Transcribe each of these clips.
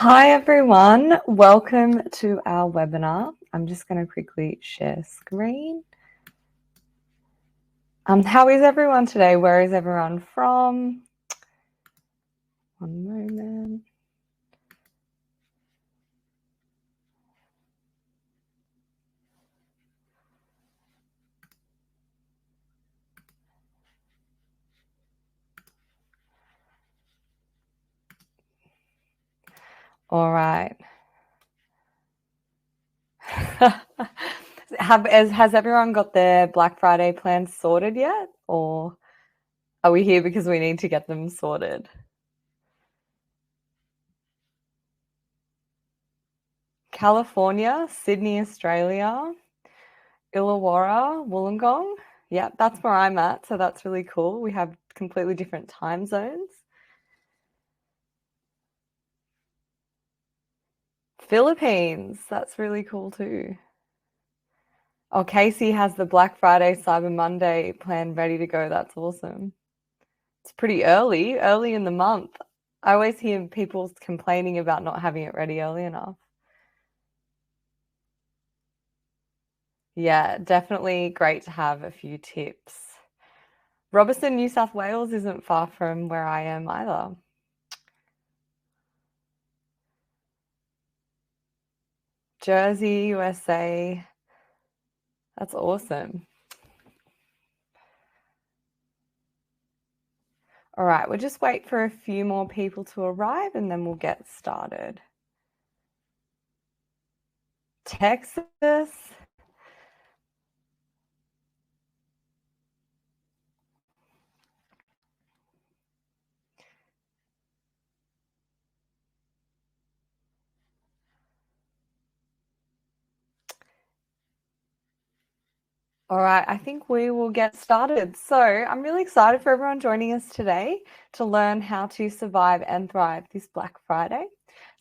Hi everyone, welcome to our webinar. I'm just going to quickly share screen. How is everyone today? Where is everyone from? One moment. All right. Has everyone got their Black Friday plans sorted yet? Or are we here because we need to get them sorted? California, Sydney, Australia, Illawarra, Wollongong. Yeah, that's where I'm at. So that's really cool. We have completely different time zones. Philippines, that's really cool too. Oh, Casey has the Black Friday, Cyber Monday plan ready to go. That's awesome. It's pretty early in the month. I always hear people complaining about not having it ready early enough. Yeah, definitely great to have a few tips. Robertson, New South Wales isn't far from where I am either. Jersey, USA. That's awesome. All right, we'll just wait for a few more people to arrive and then we'll get started. Texas. All right, I think we will get started. So I'm really excited for everyone joining us today to learn how to survive and thrive this Black Friday.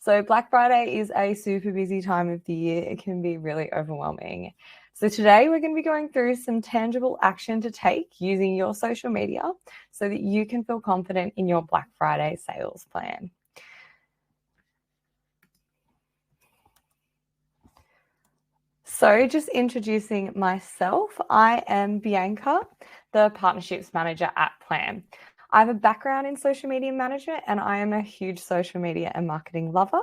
So Black Friday is a super busy time of the year. It can be really overwhelming. So today we're going to be going through some tangible action to take using your social media so that you can feel confident in your Black Friday sales plan. So just introducing myself, I am Bianca, the Partnerships Manager at Plann. I have a background in social media management and I am a huge social media and marketing lover.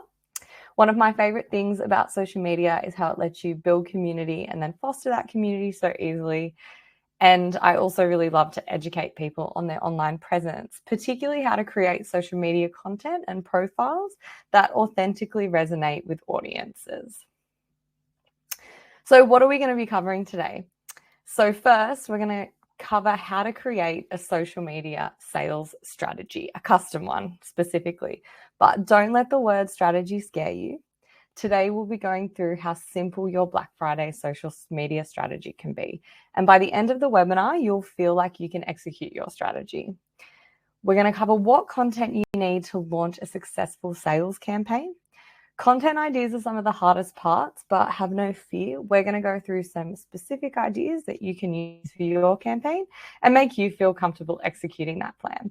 One of my favorite things about social media is how it lets you build community and then foster that community so easily. And I also really love to educate people on their online presence, particularly how to create social media content and profiles that authentically resonate with audiences. So what are we going to be covering today? So first, we're going to cover how to create a social media sales strategy, a custom one specifically. But don't let the word strategy scare you. Today, we'll be going through how simple your Black Friday social media strategy can be. And by the end of the webinar, you'll feel like you can execute your strategy. We're going to cover what content you need to launch a successful sales campaign. Content ideas are some of the hardest parts, but have no fear. We're going to go through some specific ideas that you can use for your campaign and make you feel comfortable executing that plan.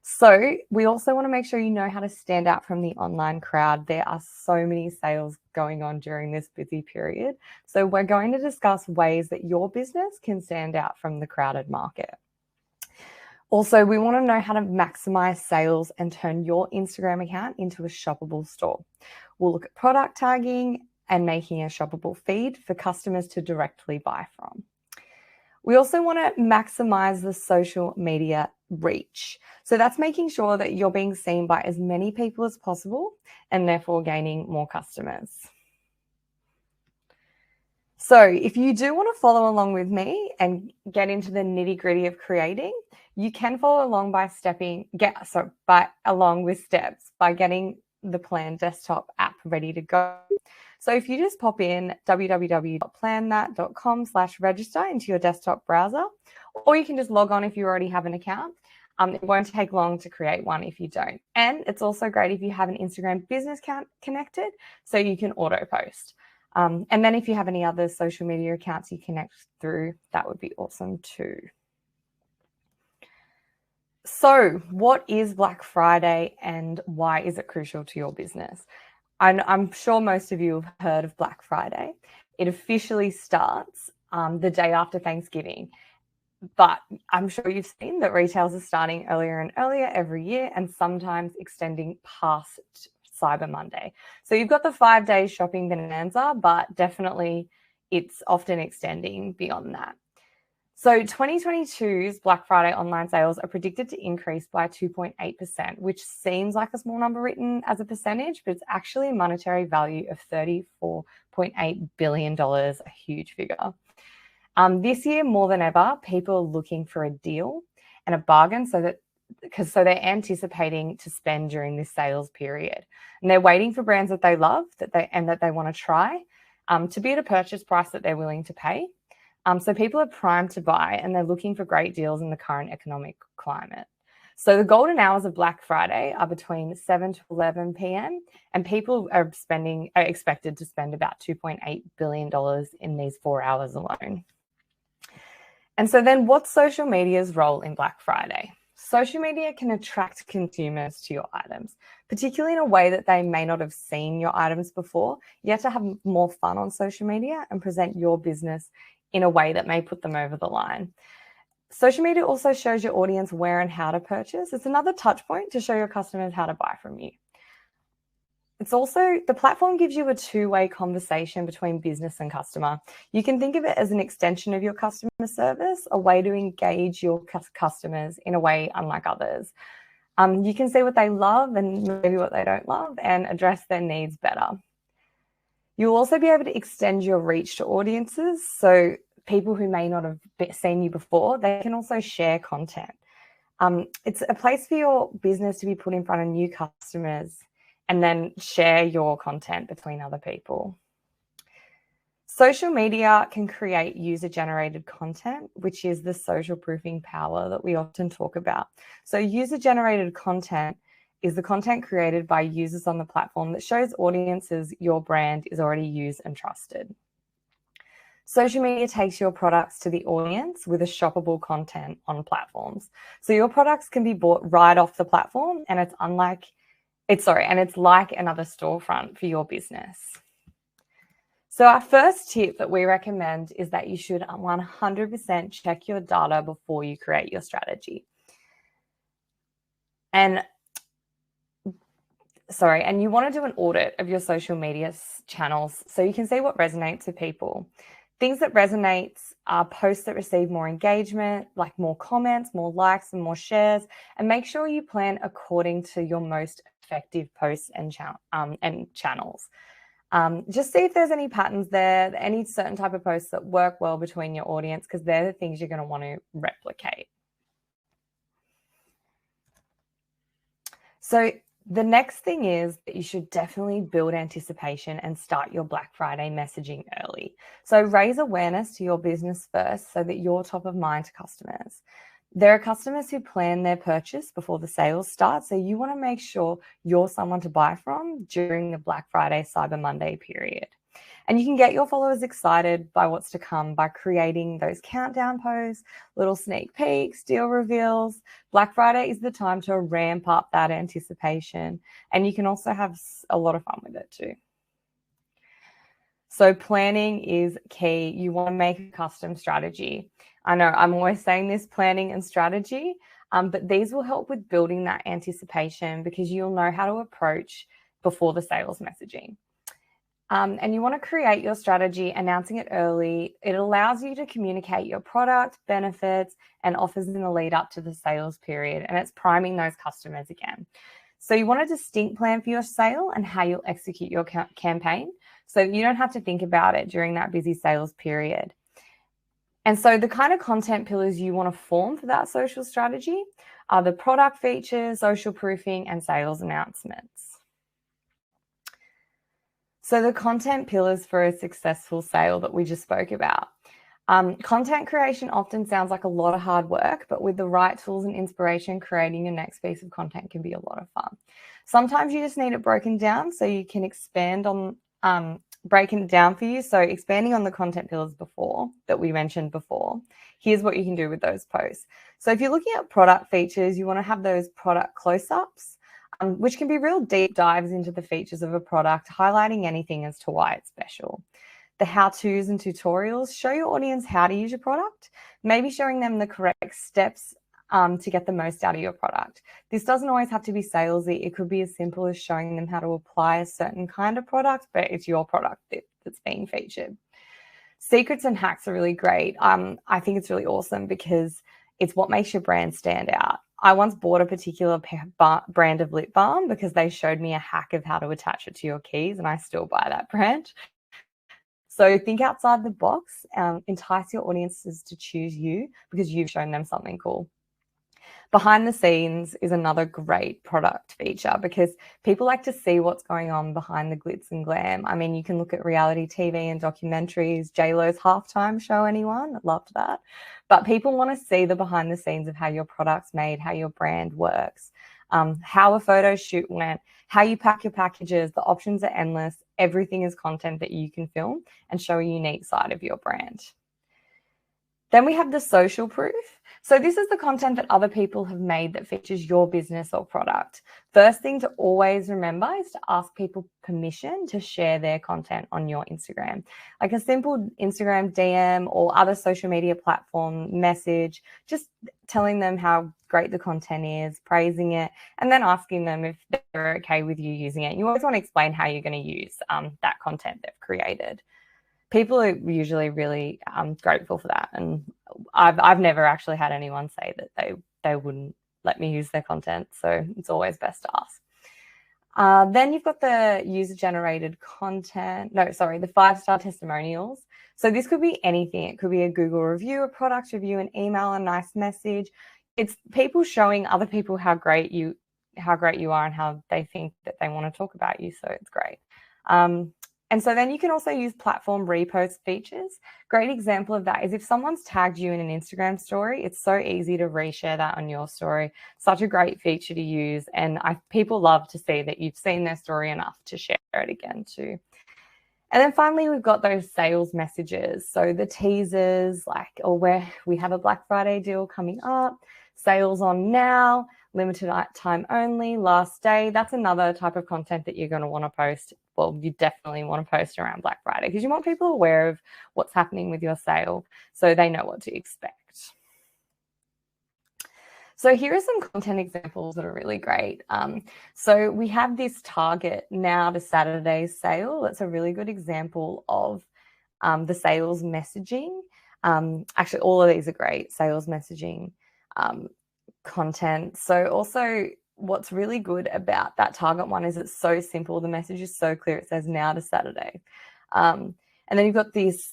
So we also want to make sure you know how to stand out from the online crowd. There are so many sales going on during this busy period. So we're going to discuss ways that your business can stand out from the crowded market. Also, we want to know how to maximize sales and turn your Instagram account into a shoppable store. We'll look at product tagging and making a shoppable feed for customers to directly buy from. We also want to maximize the social media reach. So that's making sure that you're being seen by as many people as possible and therefore gaining more customers. So if you do want to follow along with me and get into the nitty-gritty of creating, you can follow along by along with steps by getting the Plann desktop app ready to go. So if you just pop in www.plannthat.com/register into your desktop browser, or you can just log on if you already have an account. It won't take long to create one if you don't. And it's also great if you have an Instagram business account connected, so you can auto post. And then if you have any other social media accounts you connect through, that would be awesome too. So what is Black Friday and why is it crucial to your business? I'm sure most of you have heard of Black Friday. It officially starts the day after Thanksgiving. But I'm sure you've seen that retails are starting earlier and earlier every year and sometimes extending past Cyber Monday. So you've got the 5 day shopping bonanza, but definitely it's often extending beyond that. So 2022's Black Friday online sales are predicted to increase by 2.8%, which seems like a small number written as a percentage, but it's actually a monetary value of $34.8 billion, a huge figure. This year, more than ever, people are looking for a deal and a bargain so they're anticipating to spend during this sales period. And they're waiting for brands that they love that they want to try to be at a purchase price that they're willing to pay. So people are primed to buy and they're looking for great deals in the current economic climate. So the golden hours of Black Friday are between 7 to 11 p.m. and people are expected to spend about $2.8 billion in these 4 hours alone. And so then what's social media's role in Black Friday? Social media can attract consumers to your items, particularly in a way that they may not have seen your items before. You have to have more fun on social media and present your business in a way that may put them over the line. Social media also shows your audience where and how to purchase. It's another touch point to show your customers how to buy from you. It's also, the platform gives you a two-way conversation between business and customer. You can think of it as an extension of your customer service, a way to engage your customers in a way unlike others. You can see what they love and maybe what they don't love and address their needs better. You'll also be able to extend your reach to audiences. So people who may not have seen you before, they can also share content. It's a place for your business to be put in front of new customers and then share your content between other people. Social media can create user-generated content, which is the social proofing power that we often talk about. So user-generated content is the content created by users on the platform that shows audiences your brand is already used and trusted. Social media takes your products to the audience with a shoppable content on platforms. So your products can be bought right off the platform and it's like another storefront for your business. So our first tip that we recommend is that you should 100% check your data before you create your strategy. And you want to do an audit of your social media channels so you can see what resonates with people. Things that resonates are posts that receive more engagement, like more comments, more likes, and more shares, and make sure you plan according to your most effective posts and channels. Just see if there's any patterns there, any certain type of posts that work well between your audience, because they're the things you're going to want to replicate. So the next thing is that you should definitely build anticipation and start your Black Friday messaging early. So raise awareness to your business first so that you're top of mind to customers. There are customers who plan their purchase before the sales start, so you want to make sure you're someone to buy from during the Black Friday, Cyber Monday period. And you can get your followers excited by what's to come by creating those countdown posts, little sneak peeks, deal reveals. Black Friday is the time to ramp up that anticipation. And you can also have a lot of fun with it too. So planning is key. You want to make a custom strategy. I know I'm always saying this, planning and strategy, but these will help with building that anticipation because you'll know how to approach before the sales messaging. And you want to create your strategy, announcing it early. It allows you to communicate your product, benefits, and offers in the lead up to the sales period, and it's priming those customers again. So you want a distinct plan for your sale and how you'll execute your campaign, so you don't have to think about it during that busy sales period. And so the kind of content pillars you want to form for that social strategy are the product features, social proofing, and sales announcements. So the content pillars for a successful sale that we just spoke about. Content creation often sounds like a lot of hard work, but with the right tools and inspiration, creating your next piece of content can be a lot of fun. Sometimes you just need it broken down so you can expand on breaking it down for you. So expanding on the content pillars that we mentioned before, here's what you can do with those posts. So if you're looking at product features, you want to have those product close-ups. which can be real deep dives into the features of a product, highlighting anything as to why it's special. The how-tos and tutorials show your audience how to use your product, maybe showing them the correct steps to get the most out of your product. This doesn't always have to be salesy. It could be as simple as showing them how to apply a certain kind of product, but it's your product that's being featured. Secrets and hacks are really great. I think it's really awesome because it's what makes your brand stand out. I once bought a particular brand of lip balm because they showed me a hack of how to attach it to your keys, and I still buy that brand. So think outside the box, entice your audiences to choose you because you've shown them something cool. Behind the scenes is another great product feature because people like to see what's going on behind the glitz and glam. I mean, you can look at reality TV and documentaries, J-Lo's halftime show, anyone? I loved that. But people want to see the behind the scenes of how your product's made, how your brand works, how a photo shoot went, how you pack your packages. The options are endless. Everything is content that you can film and show a unique side of your brand. Then we have the social proof. So this is the content that other people have made that features your business or product. First thing to always remember is to ask people permission to share their content on your Instagram. Like a simple Instagram DM or other social media platform message, just telling them how great the content is, praising it, and then asking them if they're okay with you using it. You always want to explain how you're going to use that content they've created. People are usually really grateful for that, and I've never actually had anyone say that they wouldn't let me use their content, so it's always best to ask. Then you've got the user-generated content. No, sorry, the 5-star testimonials. So this could be anything. It could be a Google review, a product review, an email, a nice message. It's people showing other people how great you are and how they think that they want to talk about you. So it's great. And so then you can also use platform repost features. Great example of that is if someone's tagged you in an Instagram story, it's so easy to reshare that on your story. Such a great feature to use. And people love to see that you've seen their story enough to share it again too. And then finally, we've got those sales messages. So the teasers, like, or where we have a Black Friday deal coming up, sales on now, limited time only, last day. That's another type of content that you're going to want to post. Well, you definitely want to post around Black Friday because you want people aware of what's happening with your sale so they know what to expect. So here are some content examples that are really great. So we have this Target now to Saturday sale. That's a really good example of the sales messaging. Actually, all of these are great sales messaging content. So also what's really good about that Target one is it's so simple. The message is so clear. It says now to Saturday. And then you've got this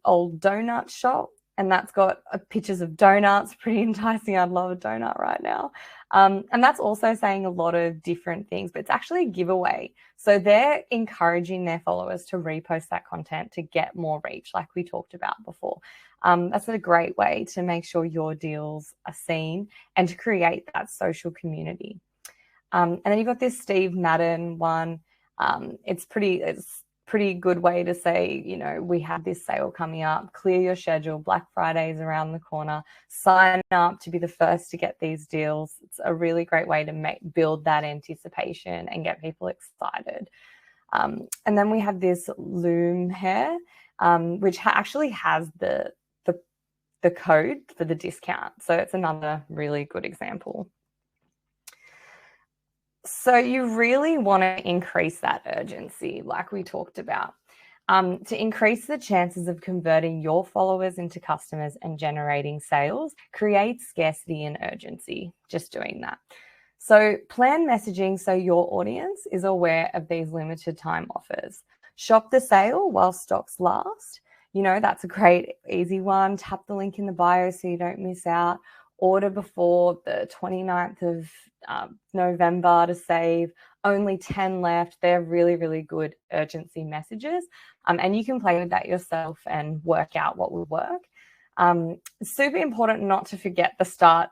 old donut shop, and that's got pictures of donuts, pretty enticing. I'd love a donut right now. And that's also saying a lot of different things, but it's actually a giveaway. So they're encouraging their followers to repost that content to get more reach, like we talked about before. That's a great way to make sure your deals are seen and to create that social community. And then you've got this Steve Madden one. It's pretty good way to say, we have this sale coming up, clear your schedule, Black Friday's around the corner, sign up to be the first to get these deals. It's a really great way to build that anticipation and get people excited. And then we have this Loom hair, which actually has the code for the discount. So it's another really good example. So you really want to increase that urgency, like we talked about, to increase the chances of converting your followers into customers and generating sales. Create scarcity and urgency, just doing that. So plan messaging so your audience is aware of these limited time offers. Shop the sale while stocks last. That's a great, easy one. Tap the link in the bio so you don't miss out. Order before the 29th of November to save. Only 10 left. They're really, really good urgency messages. And you can play with that yourself and work out what will work. It's super important not to forget the start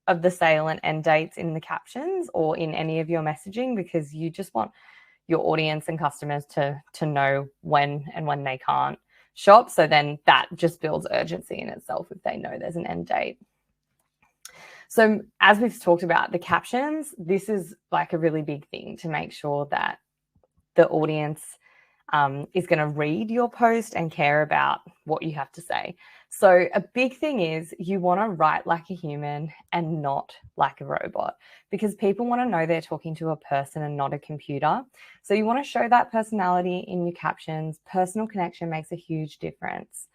of the sale and end dates in the captions or in any of your messaging, because you just want your audience and customers to know when and when they can't shop. So then that just builds urgency in itself if they know there's an end date. So as we've talked about the captions, this is like a really big thing to make sure that the audience is going to read your post and care about what you have to say. So a big thing is you want to write like a human and not like a robot, because people want to know they're talking to a person and not a computer. So you want to show that personality in your captions. Personal connection makes a huge difference.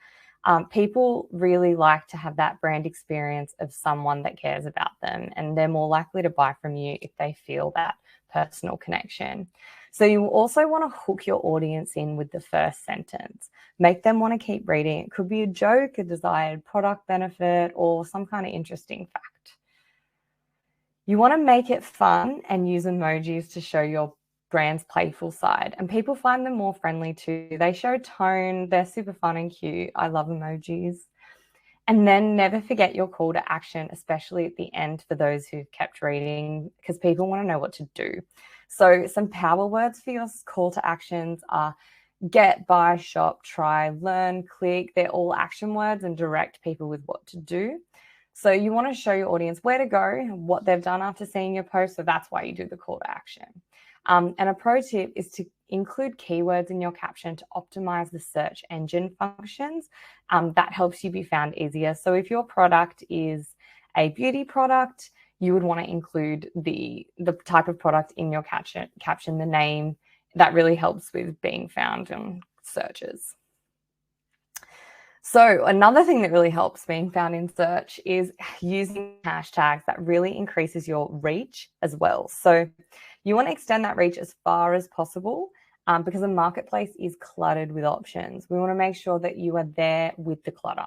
People really like to have that brand experience of someone that cares about them, and they're more likely to buy from you if they feel that personal connection. So you also want to hook your audience in with the first sentence. Make them want to keep reading. It could be a joke, a desired product benefit, or some kind of interesting fact. You want to make it fun and use emojis to show your brand's playful side. And people find them more friendly too. They show tone. They're super fun and cute. I love emojis. And then never forget your call to action, especially at the end for those who've kept reading, because people want to know what to do. So some power words for your call to actions are get, buy, shop, try, learn, click. They're all action words and direct people with what to do. So you want to show your audience where to go, what they've done after seeing your post. So that's why you do the call to action. And a pro tip is to include keywords in your caption to optimize the search engine functions. That helps you be found easier. So if your product is a beauty product, you would want to include the type of product in your caption, the name. That really helps with being found in searches. So another thing that really helps being found in search is using hashtags. That really increases your reach as well. So you want to extend that reach as far as possible because the marketplace is cluttered with options. We want to make sure that you are there with the clutter.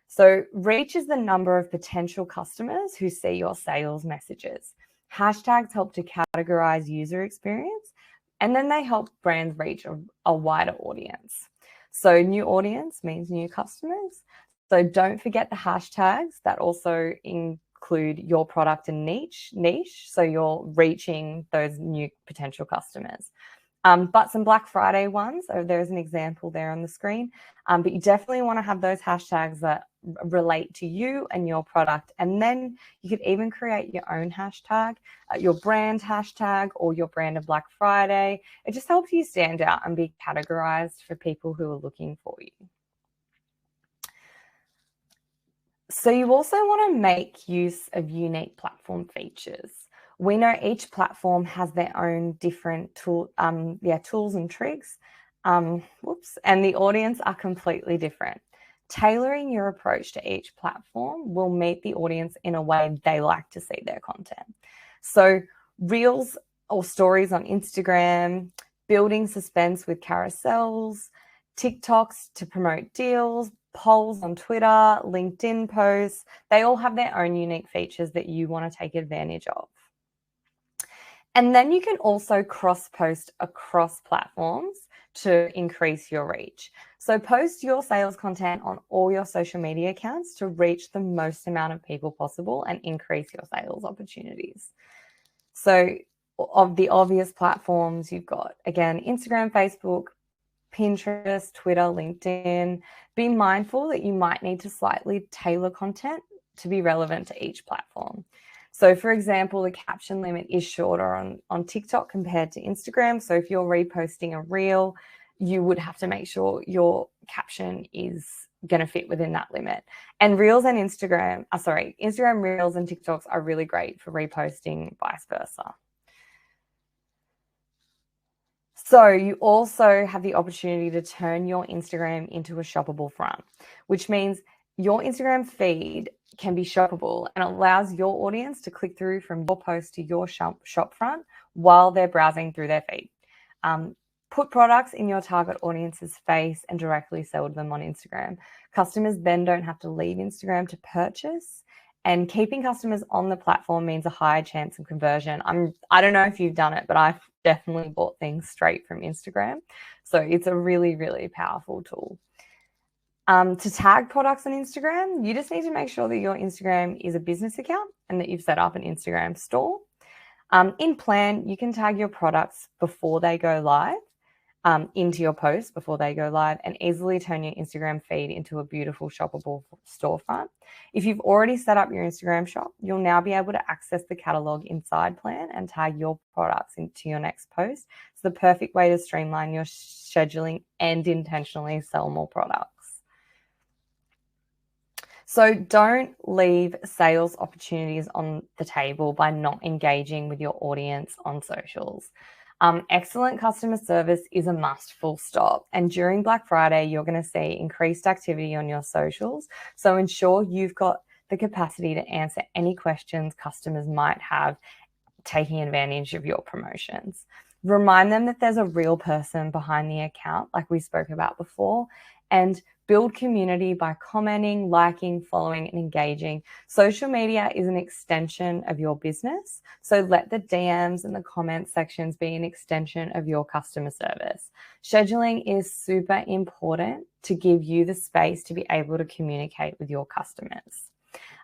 So reach is the number of potential customers who see your sales messages. Hashtags help to categorize user experience, and then they help brands reach a wider audience. So new audience means new customers. So don't forget the hashtags that also include your product and niche. So you're reaching those new potential customers. But some Black Friday ones, so there's an example there on the screen. But you definitely want to have those hashtags that relate to you and your product. And then you could even create your own hashtag, your brand hashtag, or your brand of Black Friday. It just helps you stand out and be categorized for people who are looking for you. So you also want to make use of unique platform features. We know each platform has their own different tools and tricks. And the audience are completely different. Tailoring your approach to each platform will meet the audience in a way they like to see their content. So reels or stories on Instagram, building suspense with carousels, TikToks to promote deals, polls on Twitter, LinkedIn posts, they all have their own unique features that you want to take advantage of. And then you can also cross-post across platforms to increase your reach. So post your sales content on all your social media accounts to reach the most amount of people possible and increase your sales opportunities. So of the obvious platforms, you've got, again, Instagram, Facebook, Pinterest, Twitter, LinkedIn. Be mindful that you might need to slightly tailor content to be relevant to each platform. So for example, the caption limit is shorter on TikTok compared to Instagram. So if you're reposting a reel, you would have to make sure your caption is going to fit within that limit. And Instagram Reels and TikToks are really great for reposting, vice versa. So you also have the opportunity to turn your Instagram into a shoppable front, which means your Instagram feed can be shoppable and allows your audience to click through from your post to your shop front while they're browsing through their feed. Put products in your target audience's face and directly sell to them on Instagram. Customers then don't have to leave Instagram to purchase. And keeping customers on the platform means a higher chance of conversion. I don't know if you've done it, but I've definitely bought things straight from Instagram. So it's a really, really powerful tool. To tag products on Instagram, you just need to make sure that your Instagram is a business account and that you've set up an Instagram store. In Plann, you can tag your products before they go live. into your posts before they go live, and easily turn your Instagram feed into a beautiful shoppable storefront. If you've already set up your Instagram shop, you'll now be able to access the catalog inside Plann and tag your products into your next post. It's the perfect way to streamline your scheduling and intentionally sell more products. So don't leave sales opportunities on the table by not engaging with your audience on socials. Excellent customer service is a must, full stop. And during Black Friday, you're going to see increased activity on your socials. So ensure you've got the capacity to answer any questions customers might have, taking advantage of your promotions. Remind them that there's a real person behind the account, like we spoke about before, and build community by commenting, liking, following, and engaging. Social media is an extension of your business, so let the DMs and the comment sections be an extension of your customer service. Scheduling is super important to give you the space to be able to communicate with your customers.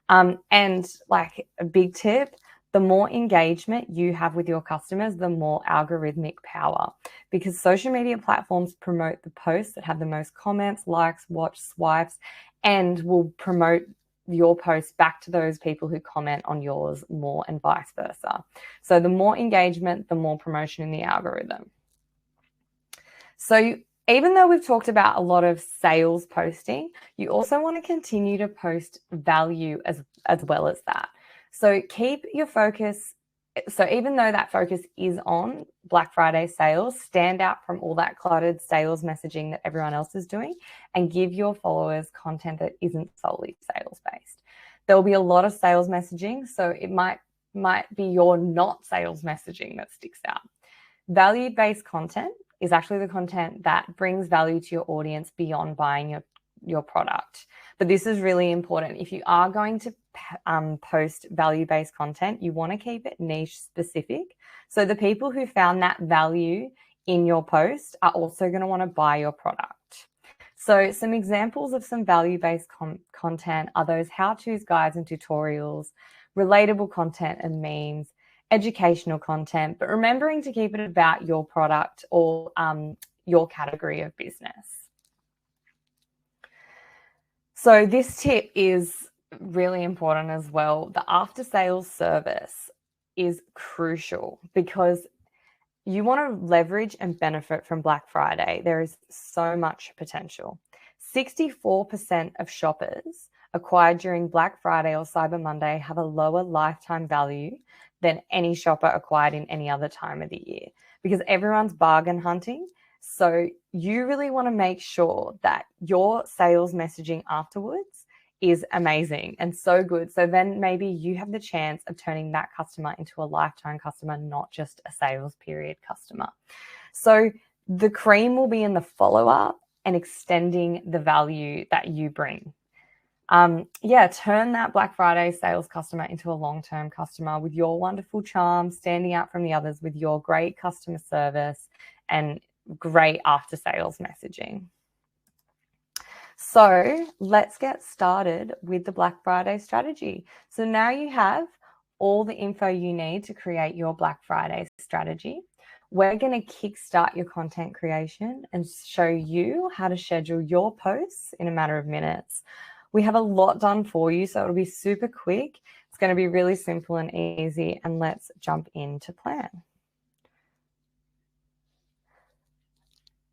And like a big tip, the more engagement you have with your customers, the more algorithmic power, because social media platforms promote the posts that have the most comments, likes, watch, swipes, and will promote your post back to those people who comment on yours more, and vice versa. So the more engagement, the more promotion in the algorithm. So even though we've talked about a lot of sales posting, you also want to continue to post value as well as that. So keep your focus. So even though that focus is on Black Friday sales, stand out from all that cluttered sales messaging that everyone else is doing, and give your followers content that isn't solely sales based. There will be a lot of sales messaging, so it might be your not sales messaging that sticks out. Value-based content is actually the content that brings value to your audience beyond buying your product. But this is really important. If you are going to post value-based content, you want to keep it niche specific. So the people who found that value in your post are also going to want to buy your product. So some examples of some value-based content are those how-tos, guides, and tutorials, relatable content and memes, educational content, but remembering to keep it about your product or your category of business. So this tip is really important as well. The after sales service is crucial because you want to leverage and benefit from Black Friday. There is so much potential. 64% of shoppers acquired during Black Friday or Cyber Monday have a lower lifetime value than any shopper acquired in any other time of the year, because everyone's bargain hunting. So you really want to make sure that your sales messaging afterwards is amazing and so good. So then maybe you have the chance of turning that customer into a lifetime customer, not just a sales period customer. So the cream will be in the follow-up and extending the value that you bring. Turn that Black Friday sales customer into a long-term customer with your wonderful charm, standing out from the others with your great customer service and great after-sales messaging. So let's get started with the Black Friday strategy. So now you have all the info you need to create your Black Friday strategy. We're going to kickstart your content creation and show you how to schedule your posts in a matter of minutes. We have a lot done for you, so it'll be super quick. It's going to be really simple and easy, and let's jump into Plann.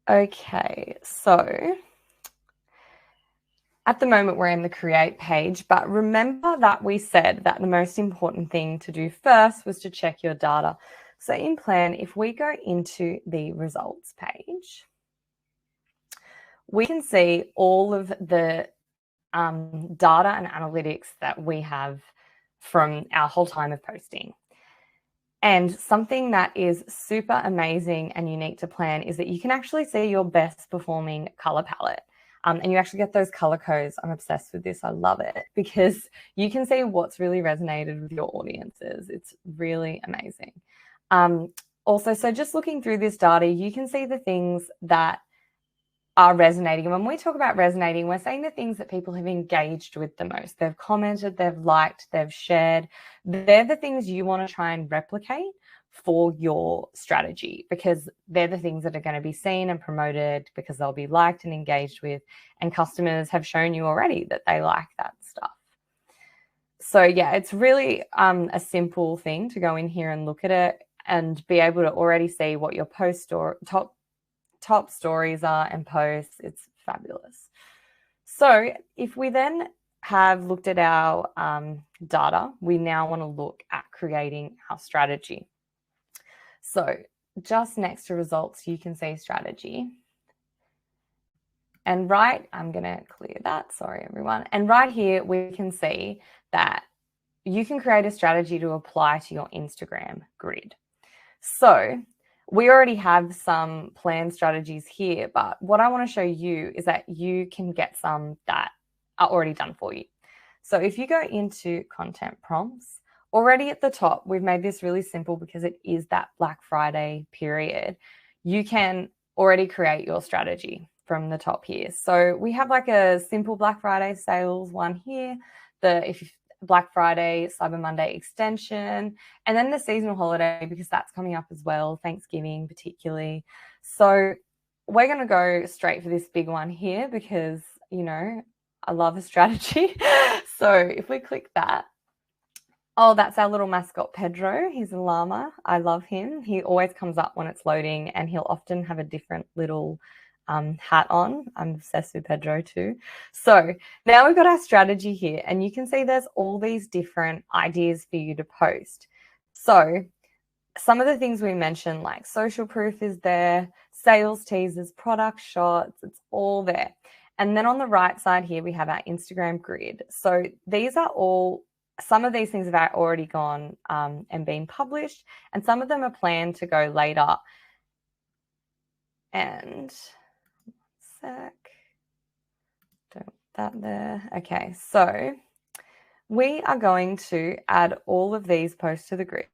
Okay, so at the moment we're in the create page, but remember that we said that the most important thing to do first was to check your data. So in Plann, if we go into the results page, we can see all of the data and analytics that we have from our whole time of posting. And something that is super amazing and unique to Plann is that you can actually see your best performing color palette. And you actually get those color codes. I'm obsessed with this. I love it because you can see what's really resonated with your audiences. It's really amazing. Also, so just looking through this data, you can see the things that are resonating. And when we talk about resonating, we're saying the things that people have engaged with the most. They've commented, they've liked, they've shared. They're the things you want to try and replicate for your strategy, because they're the things that are going to be seen and promoted because they'll be liked and engaged with, and customers have shown you already that they like that stuff. So yeah, it's really a simple thing to go in here and look at it and be able to already see what your post or top stories are and posts. It's fabulous. So if we then have looked at our data, we now want to look at creating our strategy. So just next to results, you can see strategy. And I'm going to clear that. Sorry, everyone. And right here, we can see that you can create a strategy to apply to your Instagram grid. So we already have some planned strategies here, but what I want to show you is that you can get some that are already done for you. So if you go into content prompts, already at the top, we've made this really simple because it is that Black Friday period. You can already create your strategy from the top here. So we have like a simple Black Friday sales one here. Black Friday, Cyber Monday extension, and then the seasonal holiday, because that's coming up as well, Thanksgiving particularly. So we're going to go straight for this big one here because, you know, I love a strategy. So if we click that, oh, that's our little mascot, Pedro. He's a llama. I love him. He always comes up when it's loading, and he'll often have a different little hat on. I'm obsessed with Pedro too. So now we've got our strategy here, and you can see there's all these different ideas for you to post. So some of the things we mentioned, like social proof is there, sales teasers, product shots, it's all there. And then on the right side here, we have our Instagram grid. So these are all, some of these things have already gone and been published, and some of them are planned to go later. And sec. Don't want that there. Okay, so we are going to add all of these posts to the grid,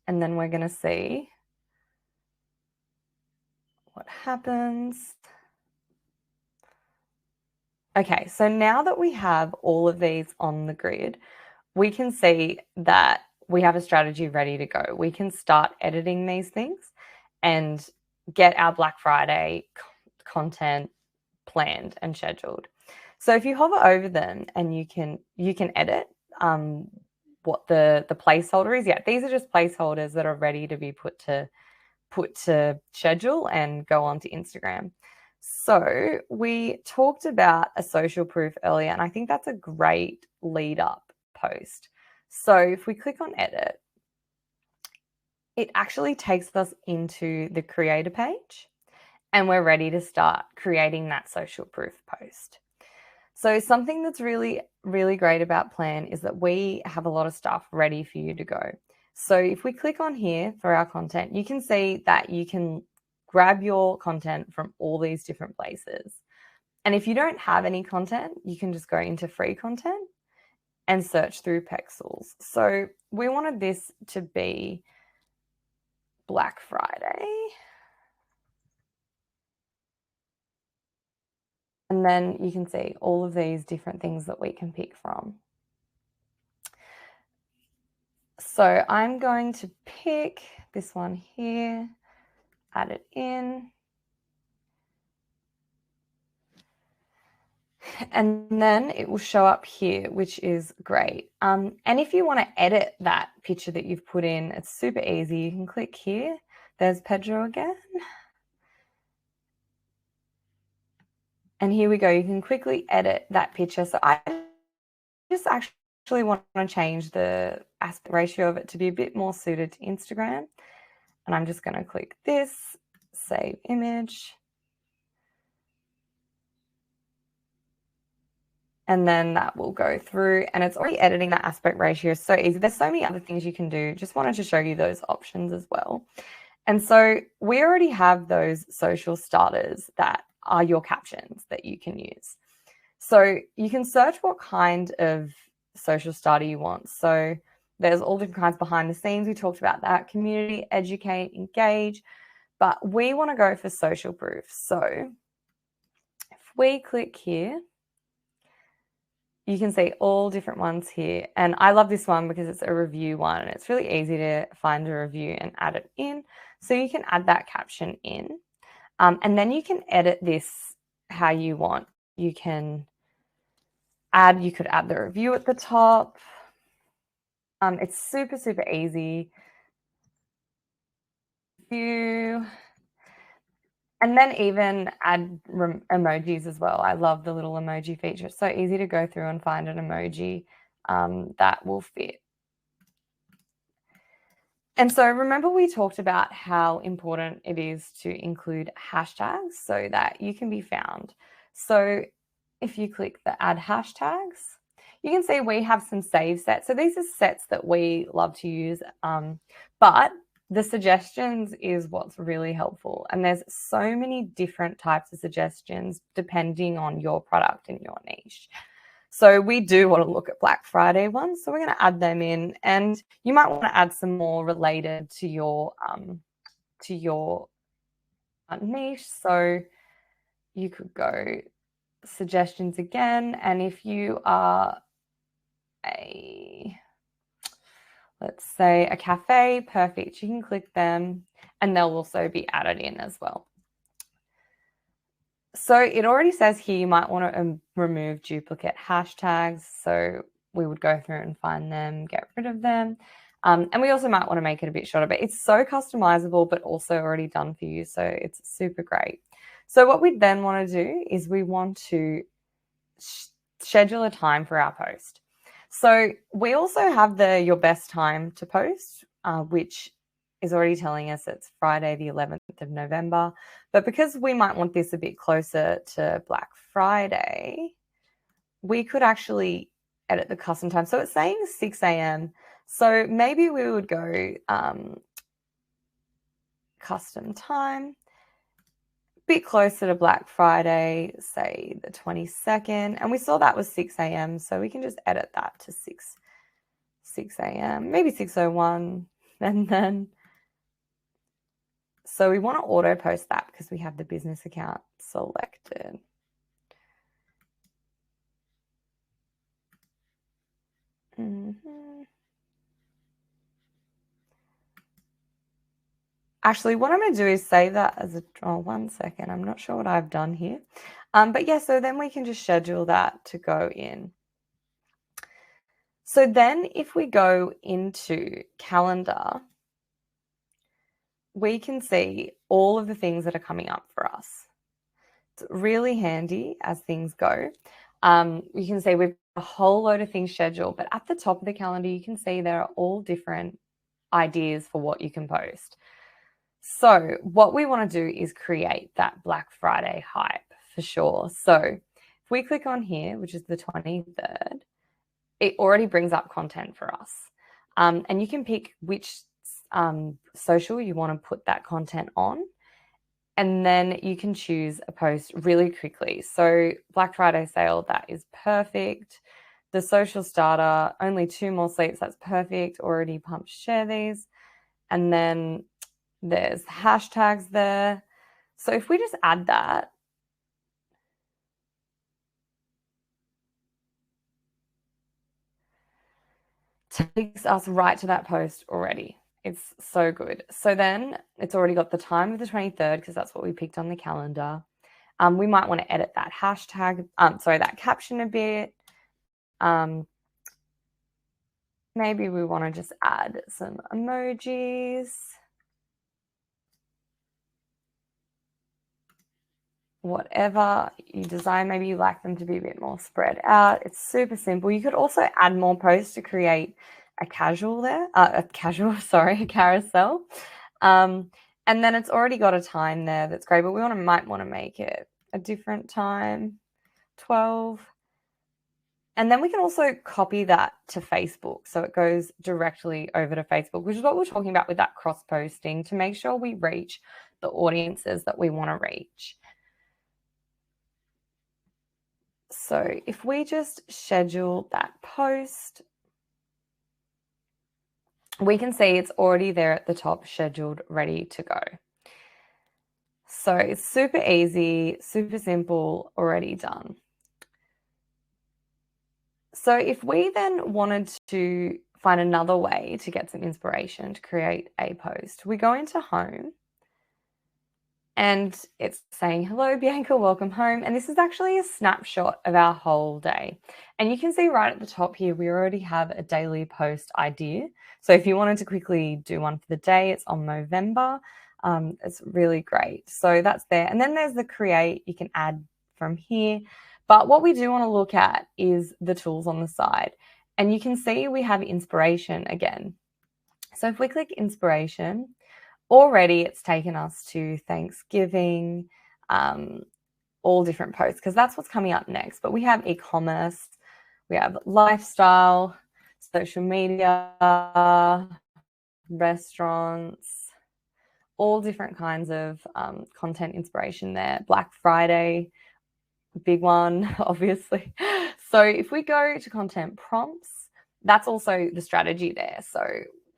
and then we're going to see what happens. Okay, so now that we have all of these on the grid, we can see that we have a strategy ready to go. We can start editing these things and get our Black Friday content planned and scheduled. So if you hover over them, and you can edit what the placeholder is. Yeah, these are just placeholders that are ready to be put to schedule and go on to Instagram. So we talked about a social proof earlier, and I think that's a great lead up post. So if we click on edit, it actually takes us into the creator page, and we're ready to start creating that social proof post. So something that's really, really great about Plann is that we have a lot of stuff ready for you to go. So if we click on here for our content, you can see that you can grab your content from all these different places. And if you don't have any content, you can just go into free content and search through pixels. So we wanted this to be Black Friday. And then you can see all of these different things that we can pick from. So I'm going to pick this one here, add it in. And then it will show up here, which is great. And if you want to edit that picture that you've put in, it's super easy. You can click here. There's Pedro again. And here we go. You can quickly edit that picture. So I just actually want to change the aspect ratio of it to be a bit more suited to Instagram. And I'm just going to click this, save image. And then that will go through, and it's already editing that aspect ratio. So easy. There's so many other things you can do. Just wanted to show you those options as well. And so we already have those social starters that are your captions that you can use. So you can search what kind of social starter you want. So there's all different kinds behind the scenes. We talked about that. Community, educate, engage. But we want to go for social proof. So if we click here, you can see all different ones here. And I love this one because it's a review one and it's really easy to find a review and add it in. So you can add that caption in. And then you can edit this how you want. You could add the review at the top. It's super, super easy. And then even add emojis as well. I love the little emoji feature. It's so easy to go through and find an emoji that will fit. And so remember we talked about how important it is to include hashtags so that you can be found. So if you click the add hashtags, you can see we have some save sets. So these are sets that we love to use, but the suggestions is what's really helpful. And there's so many different types of suggestions depending on your product and your niche. So we do want to look at Black Friday ones. So we're going to add them in, and you might want to add some more related to your niche. So you could go suggestions again, and if you are let's say a cafe, perfect. You can click them, and they'll also be added in as well. So it already says here you might want to remove duplicate hashtags. So we would go through and find them, get rid of them. And we also might want to make it a bit shorter, but it's so customizable, but also already done for you. So it's super great. So what we then want to do is we want to schedule a time for our post. So we also have your best time to post, which is already telling us it's Friday, the 11th of November. But because we might want this a bit closer to Black Friday, we could actually edit the custom time. So it's saying 6 a.m. So maybe we would go custom time, a bit closer to Black Friday, say the 22nd. And we saw that was 6 a.m. So we can just edit that to 6 a.m., maybe 6:01, and then so we want to auto post that because we have the business account selected. Actually, what I'm going to do is save that as a, 1 second. I'm not sure what I've done here. But yeah, so then we can just schedule that to go in. So then if we go into calendar, we can see all of the things that are coming up for us. It's really handy as things go. You can see we've got a whole load of things scheduled, but at the top of the calendar, you can see there are all different ideas for what you can post. So what we want to do is create that Black Friday hype for sure. So if we click on here, which is the 23rd, it already brings up content for us. And you can pick which social you want to put that content on. And then you can choose a post really quickly. So Black Friday sale, that is perfect. The social starter, only 2 more seats, that's perfect. Already pumped share these. And then there's hashtags there. So if we just add that, takes us right to that post already. It's so good. So then it's already got the time of the 23rd because that's what we picked on the calendar. We might want to edit that hashtag, that caption a bit. Maybe we want to just add some emojis. Whatever you design, maybe you like them to be a bit more spread out. It's super simple. You could also add more posts to create a carousel. And then it's already got a time there that's great, but we might want to make it a different time, 12. And then we can also copy that to Facebook. So it goes directly over to Facebook, which is what we're talking about with that cross-posting to make sure we reach the audiences that we want to reach. So if we just schedule that post, we can see it's already there at the top, scheduled, ready to go. So it's super easy, super simple, already done. So if we then wanted to find another way to get some inspiration to create a post, we go into home and it's saying, hello, Bianca, welcome home. And this is actually a snapshot of our whole day. And you can see right at the top here, we already have a daily post idea. So if you wanted to quickly do one for the day, it's on November. It's really great. So that's there. And then there's the create, you can add from here. But what we do want to look at is the tools on the side. And you can see we have inspiration again. So if we click inspiration, already it's taken us to Thanksgiving, all different posts, because that's what's coming up next. But we have e-commerce, we have lifestyle, social media, restaurants, all different kinds of content inspiration there. Black Friday, big one, obviously. So if we go to content prompts, that's also the strategy there. So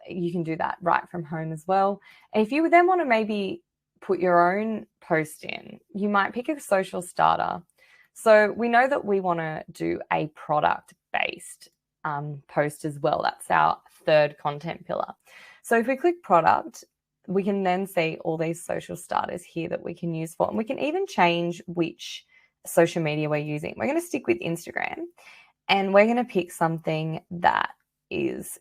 you can do that right from home as well. And if you then want to maybe put your own post in, you might pick a social starter. So we know that we want to do a product-based post as well. That's our third content pillar. So if we click product, we can then see all these social starters here that we can use for, and we can even change which social media we're using. We're going to stick with Instagram, and we're going to pick something that is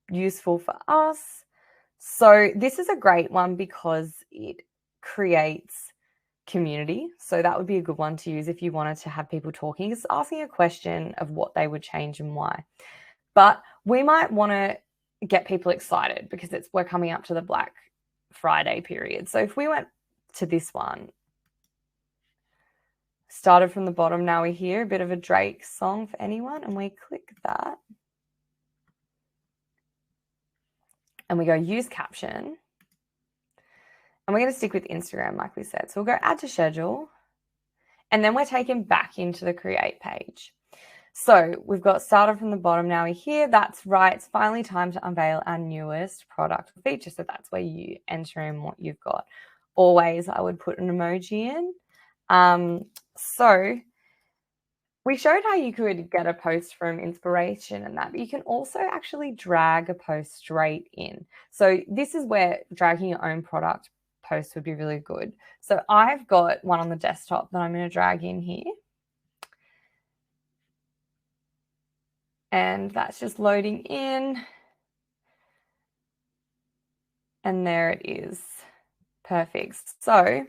useful for us. So this is a great one because it creates community. So that would be a good one to use if you wanted to have people talking. It's asking a question of what they would change and why. But we might want to get people excited because we're coming up to the Black Friday period. So if we went to this one, started from the bottom, now we hear a bit of a Drake song for anyone, and we click that. And we go use caption. And we're going to stick with Instagram, like we said. So we'll go add to schedule. And then we're taken back into the create page. So we've got started from the bottom. Now we're here. That's right. It's finally time to unveil our newest product feature. So that's where you enter in what you've got. Always, I would put an emoji in. So we showed how you could get a post from inspiration and that, but you can also actually drag a post straight in. So this is where dragging your own product post would be really good. So I've got one on the desktop that I'm going to drag in here. And that's just loading in. And there it is. Perfect. So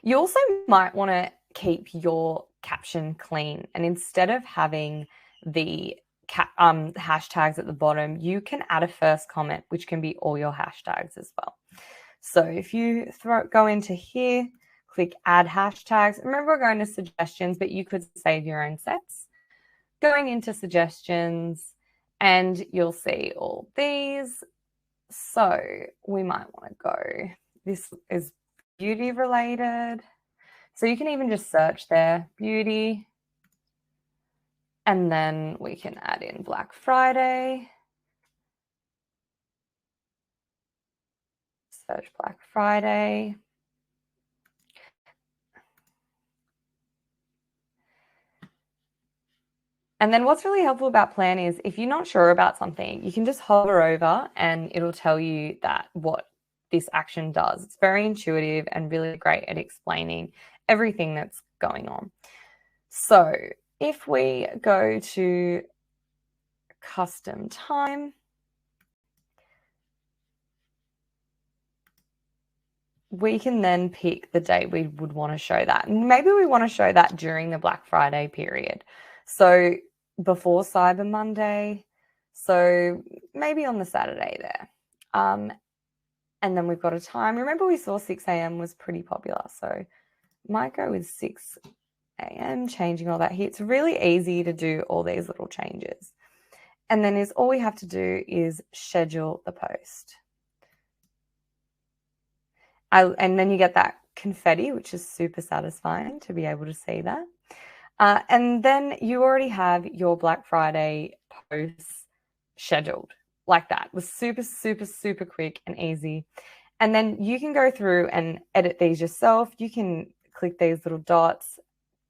you also might want to keep your caption clean. And instead of having the hashtags at the bottom, you can add a first comment, which can be all your hashtags as well. So if you go into here, click add hashtags. Remember, we're going to suggestions, but you could save your own sets. Going into suggestions, and you'll see all these. So we might want to go, this is beauty related. So you can even just search there, beauty, and then we can add in Black Friday. Search Black Friday. And then what's really helpful about Plann is if you're not sure about something, you can just hover over and it'll tell you that what this action does. It's very intuitive and really great at explaining everything that's going on. So if we go to custom time, we can then pick the date we would want to show that. Maybe we want to show that during the Black Friday period. So before Cyber Monday, so maybe on the Saturday there. And then we've got a time. Remember we saw 6 a.m. was pretty popular. So might go with 6 a.m., changing all that here. It's really easy to do all these little changes. And then all we have to do is schedule the post. And then you get that confetti, which is super satisfying to be able to see that. And then you already have your Black Friday posts scheduled like that. It was super, super, super quick and easy. And then you can go through and edit these yourself. You can click these little dots,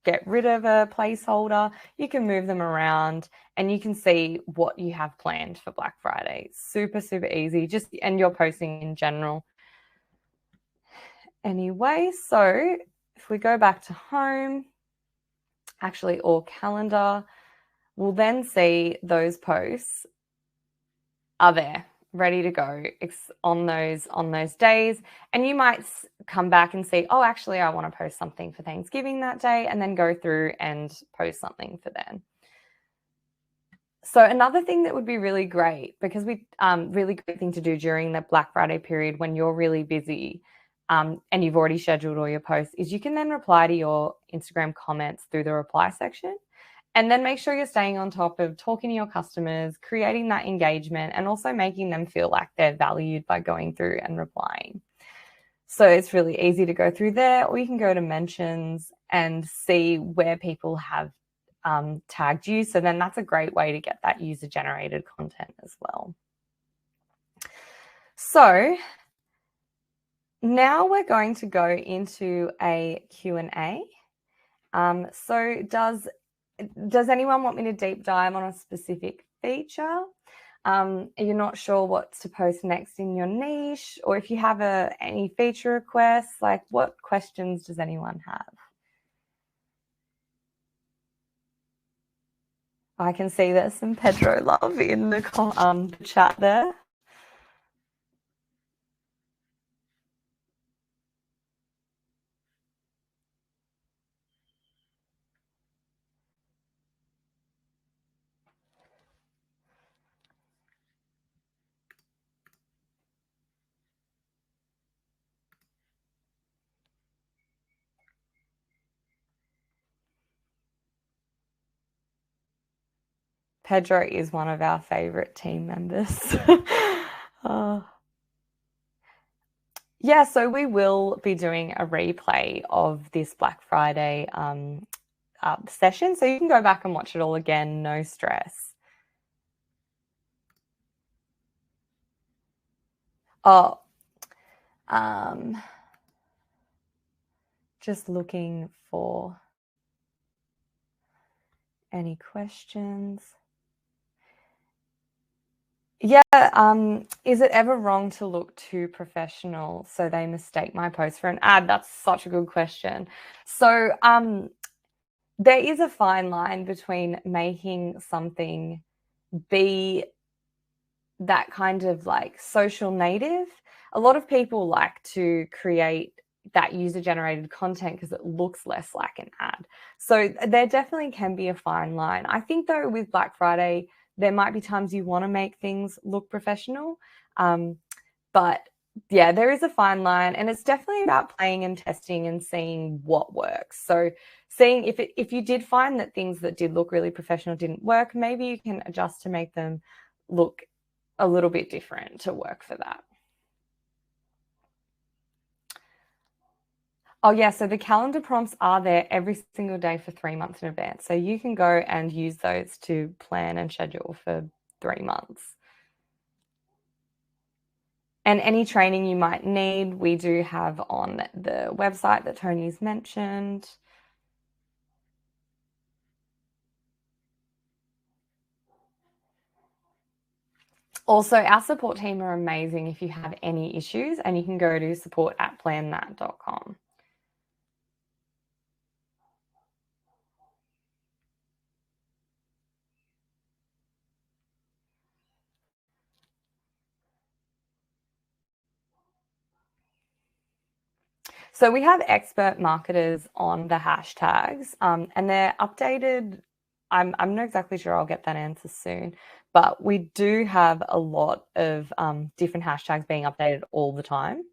get rid of a placeholder, you can move them around, and you can see what you have planned for Black Friday. Super, super easy, and you're posting in general. Anyway, so if we go back to home, actually, or calendar, we'll then see those posts are there ready to go on those days, and you might come back and see, oh, actually I want to post something for Thanksgiving that day, and then go through and post something for then. So another thing that would be really great, because really great thing to do during the Black Friday period when you're really busy, and you've already scheduled all your posts, is you can then reply to your Instagram comments through the reply section. And then make sure you're staying on top of talking to your customers, creating that engagement, and also making them feel like they're valued by going through and replying. So it's really easy to go through there, or you can go to mentions and see where people have tagged you. So then that's a great way to get that user-generated content as well. So now we're going to go into a Q&A. So does anyone want me to deep dive on a specific feature? You're not sure what to post next in your niche, or if you have any feature requests, like what questions does anyone have? I can see there's some Pedro love in the chat there. Pedro is one of our favorite team members. Yeah, so we will be doing a replay of this Black Friday session, so you can go back and watch it all again, no stress. Oh, just looking for any questions. Yeah, is it ever wrong to look too professional so they mistake my post for an ad? That's such a good question. So there is a fine line between making something be that kind of like social native. A lot of people like to create that user-generated content because it looks less like an ad. So there definitely can be a fine line. I think though with Black Friday, there might be times you want to make things look professional. But yeah, there is a fine line, and it's definitely about playing and testing and seeing what works. So seeing if you did find that things that did look really professional didn't work, maybe you can adjust to make them look a little bit different to work for that. Oh yeah, so the calendar prompts are there every single day for 3 months in advance. So you can go and use those to plan and schedule for 3 months. And any training you might need, we do have on the website that Tony's mentioned. Also, our support team are amazing if you have any issues, and you can go to support@plannthat.com. So we have expert marketers on the hashtags, and they're updated. I'm not exactly sure. I'll get that answer soon, but we do have a lot of different hashtags being updated all the time.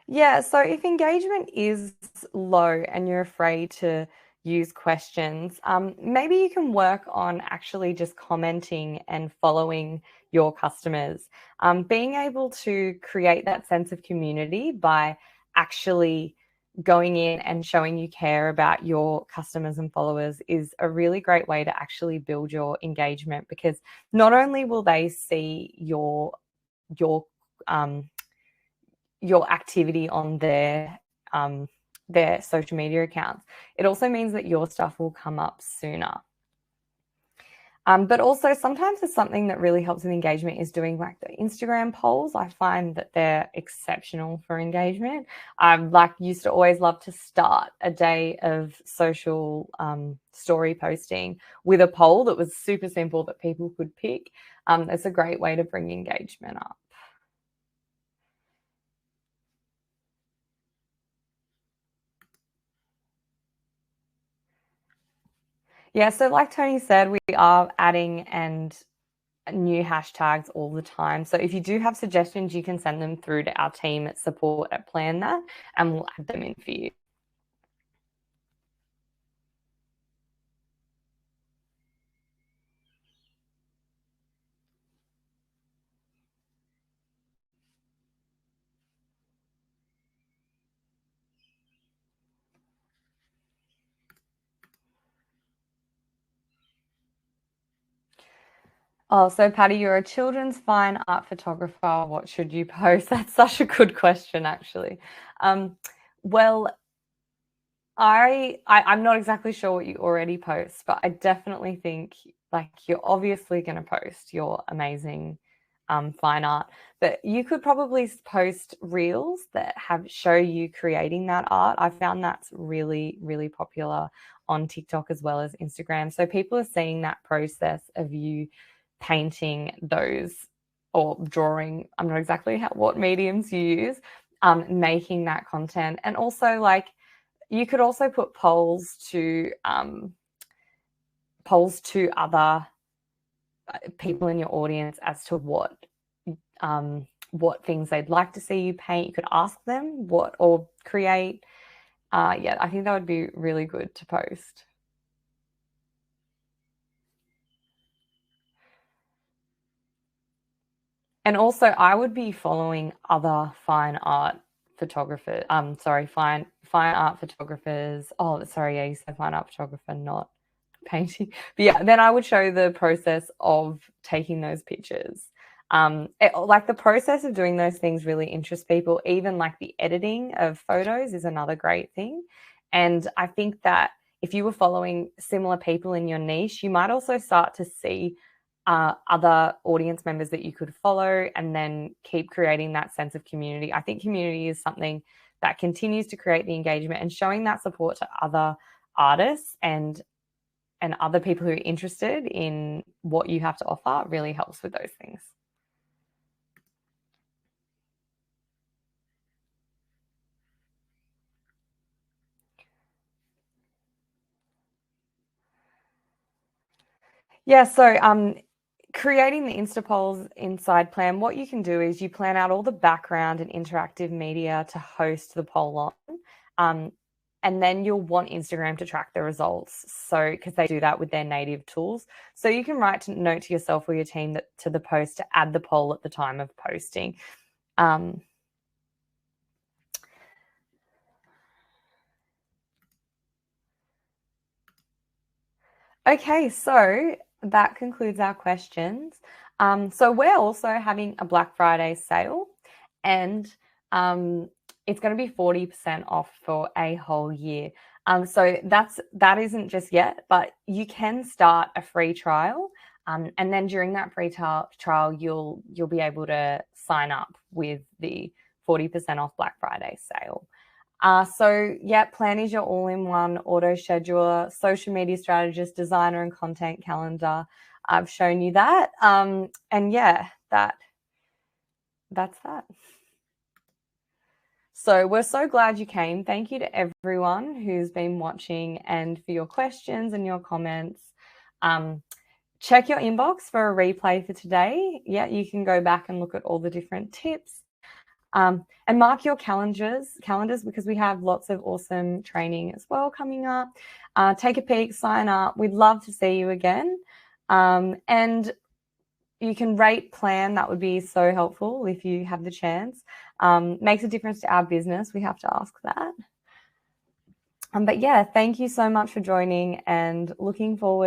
Yeah, so if engagement is low and you're afraid to use questions, maybe you can work on actually just commenting and following your customers. Being able to create that sense of community by actually going in and showing you care about your customers and followers is a really great way to actually build your engagement, because not only will they see your um, your activity on their social media accounts, it also means that your stuff will come up sooner. But also sometimes it's something that really helps with engagement is doing like the Instagram polls. I find that they're exceptional for engagement. I used to always love to start a day of social story posting with a poll that was super simple that people could pick. It's a great way to bring engagement up. Yeah, so like Tony said, we are adding and new hashtags all the time. So if you do have suggestions, you can send them through to our team at support@Plann that, and we'll add them in for you. Oh, so Patty, you're a children's fine art photographer. What should you post? That's such a good question, actually. Um, well, I'm not exactly sure what you already post, but I definitely think like you're obviously going to post your amazing fine art, but you could probably post reels that have show you creating that art. I found that's really, really popular on TikTok as well as Instagram. So people are seeing that process of you painting those or drawing. I'm not exactly what mediums you use, making that content, and also like you could also put polls to other people in your audience as to what things they'd like to see you paint. You could ask them what or create. Yeah, I think that would be really good to post. And also, I would be following other fine art photographers. Sorry, fine art photographers. Oh, sorry, yeah, you said fine art photographer, not painting. But yeah, then I would show the process of taking those pictures. Like the process of doing those things really interests people. Even like the editing of photos is another great thing. And I think that if you were following similar people in your niche, you might also start to see other audience members that you could follow and then keep creating that sense of community. I think community is something that continues to create the engagement, and showing that support to other artists and other people who are interested in what you have to offer really helps with those things. Yeah, so creating the Insta polls inside Plann, what you can do is you plan out all the background and interactive media to host the poll on. And then you'll want Instagram to track the results. So, because they do that with their native tools. So you can write a note to yourself or your team that to the post to add the poll at the time of posting. Um, Okay, so that concludes our questions. So we're also having a Black Friday sale, and um, it's going to be 40% off for a whole year. So that isn't just yet, but you can start a free trial, and then during that free trial, you'll be able to sign up with the 40% off Black Friday sale. So yeah, Plann is your all-in-one auto scheduler, social media strategist, designer, and content calendar. I've shown you that. And yeah, that's that. So we're so glad you came. Thank you to everyone who's been watching and for your questions and your comments. Check your inbox for a replay for today. Yeah, you can go back and look at all the different tips. And mark your calendars because we have lots of awesome training as well coming up. Take a peek, sign up. We'd love to see you again. And you can rate Plann. That would be so helpful if you have the chance. Makes a difference to our business. We have to ask that. But yeah, thank you so much for joining and looking forward